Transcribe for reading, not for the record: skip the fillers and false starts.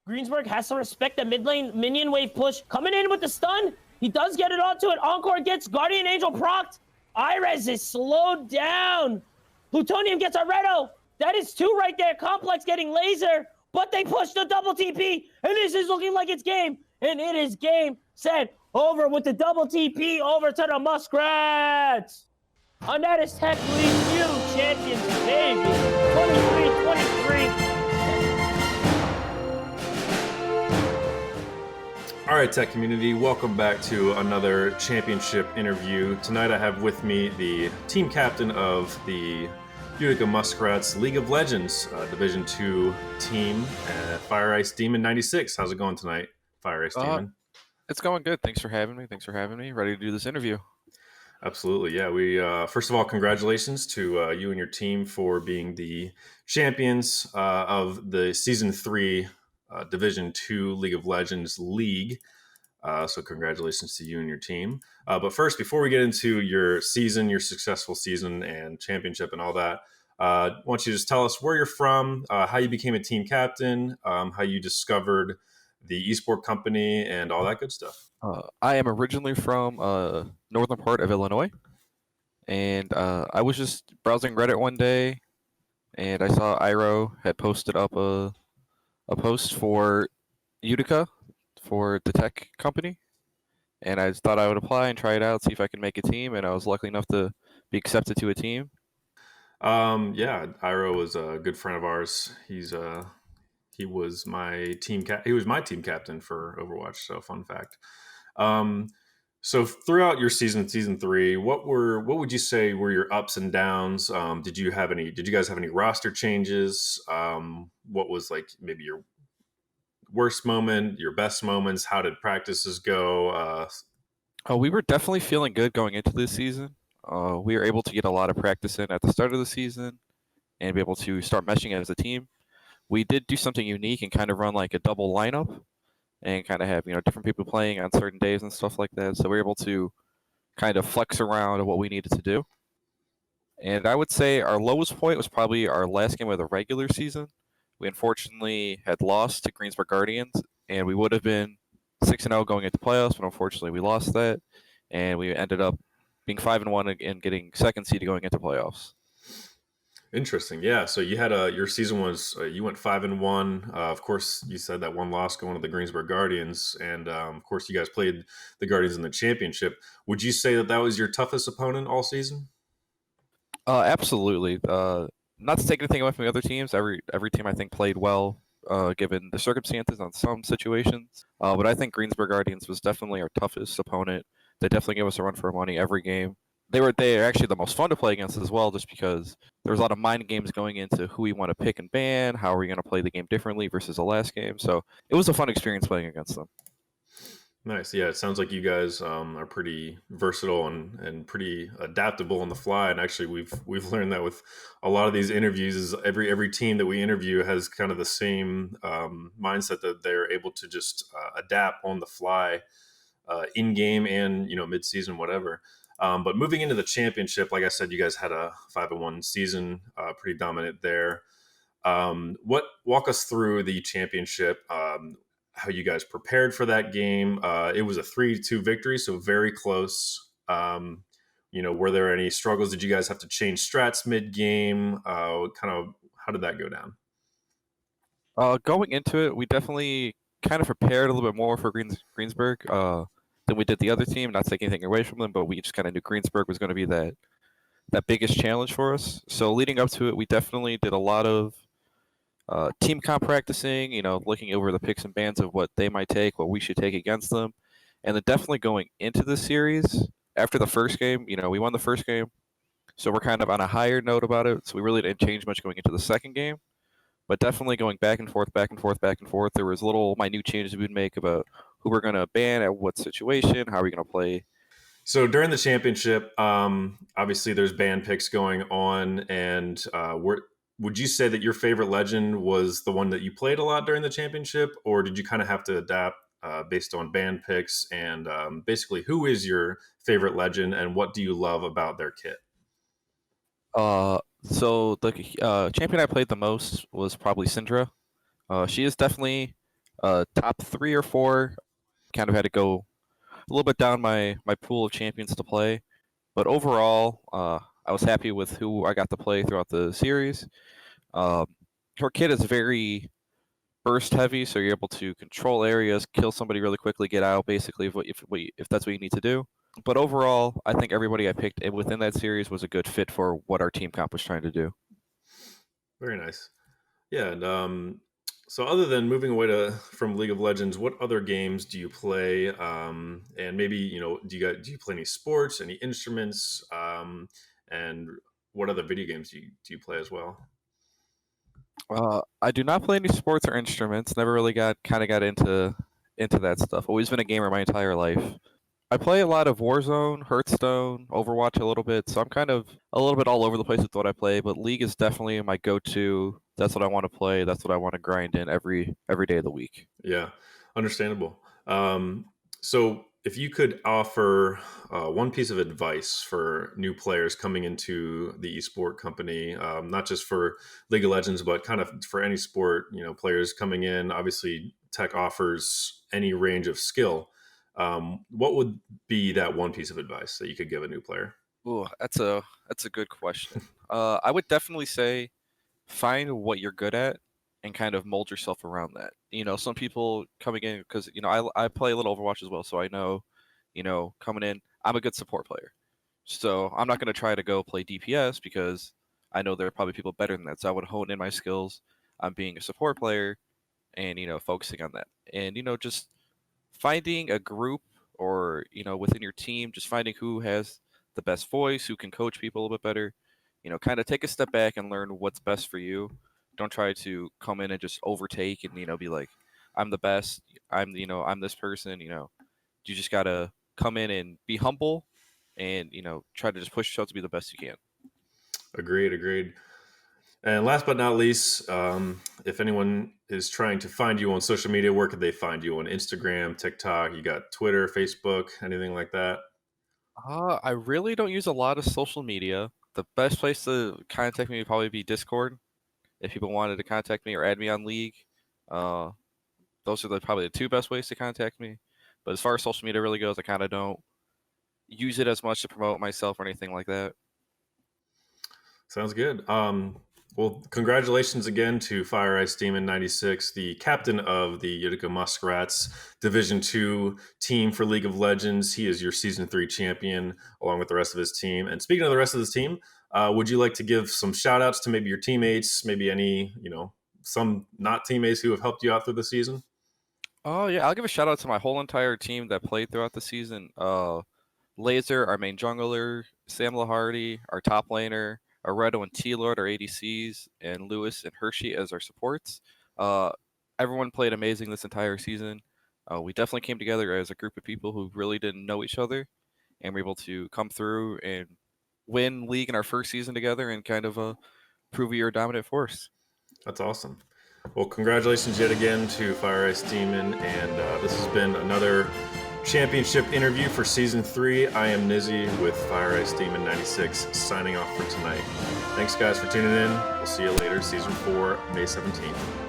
Greensburg has to respect the mid lane minion wave push. Coming in with the stun. He does get it onto it. Encore gets Guardian Angel procced. Irez is slowed down. Plutonium gets a Redo. That is 2 right there. Complex getting laser. But they push the double TP. And this is looking like it's game. And it is game, set, over with the double TP over to the Muskrats. And that is Tech League new champions, baby. 23-23. All right, Tech community, welcome back to another championship interview. Tonight I have with me the team captain of the Utica Muskrats League of Legends Division 2 team, Fire Ice Demon 96. How's it going tonight, Fire Ice Demon? It's going good. Thanks for having me. Ready to do this interview. Absolutely, yeah. We first of all, congratulations to you and your team for being the champions of the Season 3 Division 2 League of Legends League. So congratulations to you and your team. But first, before we get into your season, your successful season and championship and all that, why don't you just tell us where you're from, how you became a team captain, how you discovered the esport company and all that good stuff. I am originally from northern part of Illinois, and I was just browsing Reddit one day, and I saw Iro had posted up a post for Utica for the tech company, and I just thought I would apply and try it out, see if I could make a team, and I was lucky enough to be accepted to a team. Yeah, Iro was a good friend of ours. He was my team team captain for Overwatch. So fun fact. So throughout your season 3, what would you say were your ups and downs? Did you guys have any roster changes? What was like maybe your worst moment, your best moments? How did practices go? We were definitely feeling good going into this season. We were able to get a lot of practice in at the start of the season and be able to start meshing as a team. We did do something unique and kind of run like a double lineup and kind of have, different people playing on certain days and stuff like that. So we were able to kind of flex around what we needed to do. And I would say our lowest point was probably our last game of the regular season. We unfortunately had lost to Greensburg Guardians, and we would have been 6-0 going into playoffs, but unfortunately we lost that, and we ended up being 5-1 and getting second seed going into playoffs. Interesting. Yeah. So you had your season was you went 5-1. Of course, you said that one loss going to the Greensburg Guardians, and of course, you guys played the Guardians in the championship. Would you say that was your toughest opponent all season? Absolutely. Not to take anything away from the other teams. Every team I think played well, given the circumstances on some situations. But I think Greensburg Guardians was definitely our toughest opponent. They definitely gave us a run for our money every game. They are actually the most fun to play against as well, just because there was a lot of mind games going into who we want to pick and ban, how are we going to play the game differently versus the last game. So it was a fun experience playing against them. Nice. Yeah, it sounds like you guys are pretty versatile and pretty adaptable on the fly. And actually, we've learned that with a lot of these interviews, is every team that we interview has kind of the same mindset that they're able to just adapt on the fly, in game and mid-season, whatever. But moving into the championship, like I said, you guys had a 5-1 season, pretty dominant there. Walk us through the championship, how you guys prepared for that game. It was a 3-2 victory, so very close. Were there any struggles? Did you guys have to change strats mid-game? How did that go down? Going into it, we definitely kind of prepared a little bit more for Greensburg than we did the other team. Not taking anything away from them, but we just kind of knew Greensburg was going to be that biggest challenge for us. So leading up to it, we definitely did a lot of team comp practicing, looking over the picks and bans of what they might take, what we should take against them. And then definitely going into the series, after the first game, we won the first game. So we're kind of on a higher note about it. So we really didn't change much going into the second game. But definitely going back and forth. There was little minute changes we would make about who we're going to ban at what situation, how are we going to play. So during the championship, obviously there's ban picks going on, and would you say that your favorite legend was the one that you played a lot during the championship, or did you kind of have to adapt based on ban picks? And basically, who is your favorite legend, and what do you love about their kit? So the champion I played the most was probably Syndra. She is definitely top 3 or 4, kind of had to go a little bit down my pool of champions to play. But overall, I was happy with who I got to play throughout the series. Um, her kit is very burst heavy, so you're able to control areas, kill somebody really quickly, get out, basically, if that's what you need to do. But overall, I think everybody I picked within that series was a good fit for what our team comp was trying to do. Very nice. Yeah, and so other than moving away from League of Legends, what other games do you play? And maybe do you play any sports, any instruments, and what other video games do you play as well? I do not play any sports or instruments. Never really got into that stuff. Always been a gamer my entire life. I play a lot of Warzone, Hearthstone, Overwatch a little bit, so I'm kind of a little bit all over the place with what I play, but League is definitely my go-to. That's what I want to play. That's what I want to grind in every day of the week. Yeah, understandable. So if you could offer one piece of advice for new players coming into the esport company, not just for League of Legends, but kind of for any sport, players coming in, obviously tech offers any range of skill. What would be that one piece of advice that you could give a new player? Ooh, that's a good question. I would definitely say find what you're good at and kind of mold yourself around that. Some people coming in because I play a little Overwatch as well, so I know, coming in, I'm a good support player. So I'm not going to try to go play DPS because I know there are probably people better than that. So I would hone in my skills on being a support player and focusing on that. And just finding a group or within your team, just finding who has the best voice, who can coach people a little bit better. Kind of take a step back and learn what's best for you. Don't try to come in and just overtake and be like, I'm the best. I'm this person. You just gotta come in and be humble and try to just push yourself to be the best you can. Agreed. And last but not least, if anyone is trying to find you on social media, where could they find you on Instagram, TikTok? You got Twitter, Facebook, anything like that? I really don't use a lot of social media. The best place to contact me would probably be Discord. If people wanted to contact me or add me on League, uh, those are probably the 2 best ways to contact me. But as far as social media really goes, I kind of don't use it as much to promote myself or anything like that. Sounds good. Well, congratulations again to Fire Ice Demon 96, the captain of the Utica Muskrats Division 2 team for League of Legends. He is your Season 3 champion along with the rest of his team. And speaking of the rest of his team, would you like to give some shout outs to maybe your teammates, maybe any, some not teammates who have helped you out through the season? Oh yeah, I'll give a shout out to my whole entire team that played throughout the season. Laser, our main jungler, Sam Lahardy, our top laner, Aredo and T-Lord, our ADCs, and Lewis and Hershey as our supports. Uh, Everyone played amazing this entire season. We definitely came together as a group of people who really didn't know each other, and were able to come through and win League in our first season together and kind of prove we are a dominant force. That's awesome. Well, congratulations yet again to Fire Ice Demon, and this has been another championship interview for Season 3. I am Nizzy with Fire Ice Demon 96, signing off for tonight. Thanks, guys, for tuning in. We'll see you later, Season 4, May 17th.